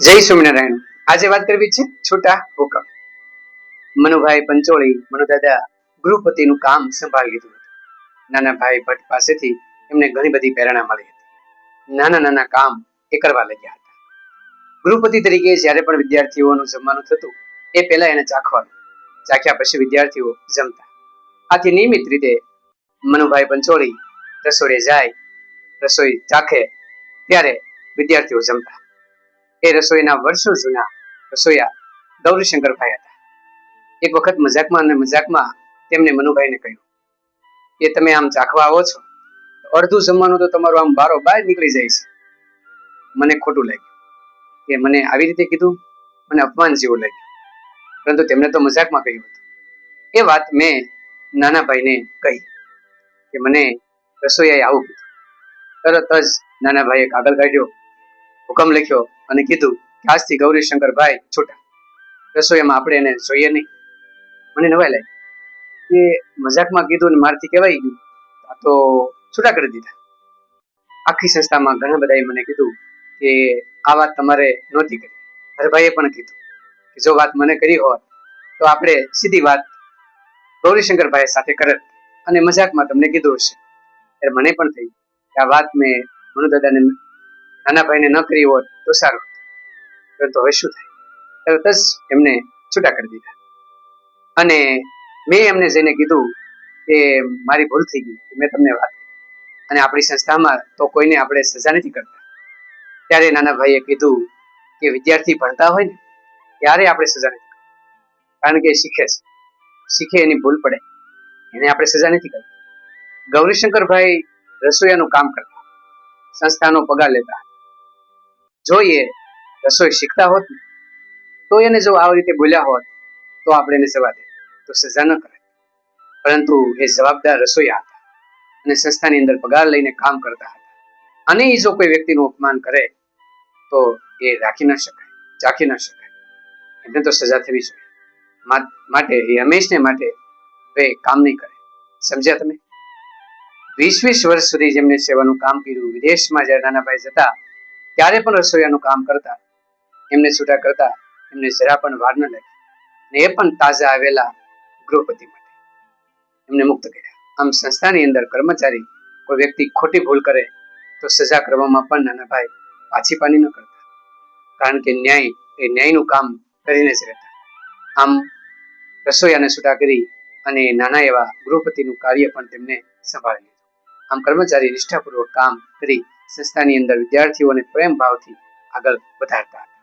જય સ્વામિનારાયણ। આજે વાત કરવી છે છોટા હુકમ। મનુભાઈ પંચોળી મનુદાદા ગૃહપતિનું કામ સંભાળી લીધું હતું। નાના ભાઈ ભટ્ટ પાસેથી એમને ઘણી બધી પ્રેરણા મળી હતી। નાના નાના કામ એ કરવા લાગ્યા હતા। ગૃહપતિ તરીકે જ્યારે પણ વિદ્યાર્થીઓનું જમવાનું થતું એ પહેલા એને ચાખવાનું, ચાખ્યા પછી વિદ્યાર્થીઓ જમતા। આથી નિયમિત રીતે મનુભાઈ પંચોળી રસોડે જાય, રસોઈ ચાખે ત્યારે વિદ્યાર્થીઓ જમતા। એ રસોઈના વર્ષો જૂના રસોઈયા ગૌરીશંકરભાઈ હતા। એક વખત મજાકમાં તેમને મનુભાઈને કહ્યું કે તમે આમ ચાખવા આવો છો, અડધું જમવાનું તો તમારું આમ બારોબાર નીકળી જાય છે। મને ખોટું લાગ્યું કે મને આવી રીતે કીધું, મને અપમાન જેવું લાગ્યું, પરંતુ તેમણે તો મજાકમાં કહ્યું હતું। એ વાત મેં નાના ભાઈને કહી કે મને રસોઈયાએ આવું કીધું। તરત જ નાના ભાઈએ કાગળ કાઢ્યો, હુકમ લખ્યો અને કીધું કે આજથી ગૌરીશંકરભાઈ છૂટા, રસોઈયામાં આપણે એને જોઈએ નહીં। મને નવાઈ લાગી કે મજાકમાં કીધું ને મારથી કહેવાય ગયું, આ તો છૂટા કરી દીધા। આખી સંસ્થામાં ઘણા બધાએ મને કીધું કે આ વાત તમારે નહોતી કરી। હરભાઈએ પણ કીધું કે જો વાત મને કરી હોત તો આપણે સીધી વાત ગૌરીશંકરભાઈ સાથે કરત અને મજાકમાં તમને કીધું હશે। ત્યારે મને પણ થયું કે આ વાત મેં મનુદાદાને નાના ભાઈને ન કરી હોત તો સારું, પરંતુ હવે શું થાય? તરત જ એમને છૂટા કરી દીધા અને મેં એમને જઈને કીધું કે મારી ભૂલ થઈ ગઈ, મેં તમને વાત કરી અને આપણી સંસ્થામાં તો કોઈને આપણે સજા નથી કરતા। ત્યારે નાના ભાઈએ કીધું કે વિદ્યાર્થી ભણતા હોય ને ત્યારે આપણે સજા નથી કરતા, કારણ કે શીખે એની ભૂલ પડે એને આપણે સજા નથી કરતા। ગૌરીશંકરભાઈ રસોઈયાનું કામ કરતા, સંસ્થાનો પગાર લેતા, જો એ રસોઈ શીખતા હોત ને તો એને જો આવી રીતે બોલ્યા હોત તો આપણે એને જવા દે, તો સજા ન કરે, પરંતુ એ જવાબદાર રસોઈયા હતા અને સંસ્થાની અંદર પગાર લઈને કામ કરતા હતા અને એ જો કોઈ વ્યક્તિનું અપમાન કરે તો એ રાખી ન શકાય, ચાખી ન શકાય, એને તો સજા થવી જોઈએ। માટે એ હંમેશને માટે એ કામ નહીં કરે। સમજ્યા તમે? 20 વર્ષ સુધી જેમને સેવાનું કામ કર્યું, વિદેશમાં જ્યારે નાના ભાઈ જતા ત્યારે પણ રસોઈયાનું કામ કરતા, એમને છૂટા કરતા એમને જરા પણ વાર ન લાગી અને એ પણ તાજા આવેલા ગૃહપતિ માટે એમને મુક્ત કર્યા। આમ સંસ્થાની અંદર કર્મચારી કોઈ વ્યક્તિ ખોટી ભૂલ કરે તો સજા કરવામાં પણ નાના ભાઈ પાછી પાની ન કરતા, કારણ કે ન્યાય એ ન્યાયનું કામ કરીને જ રહેતા। આમ રસોઈયાને છૂટા કરી અને નાના એવા ગૃહપતિનું કાર્ય પણ તેમને સંભાળી લીધું। આમ કર્મચારી નિષ્ઠાપૂર્વક કામ કરી સંસ્થાની અંદર વિદ્યાર્થીઓને પ્રેમ ભાવથી આગળ વધારતા હતા।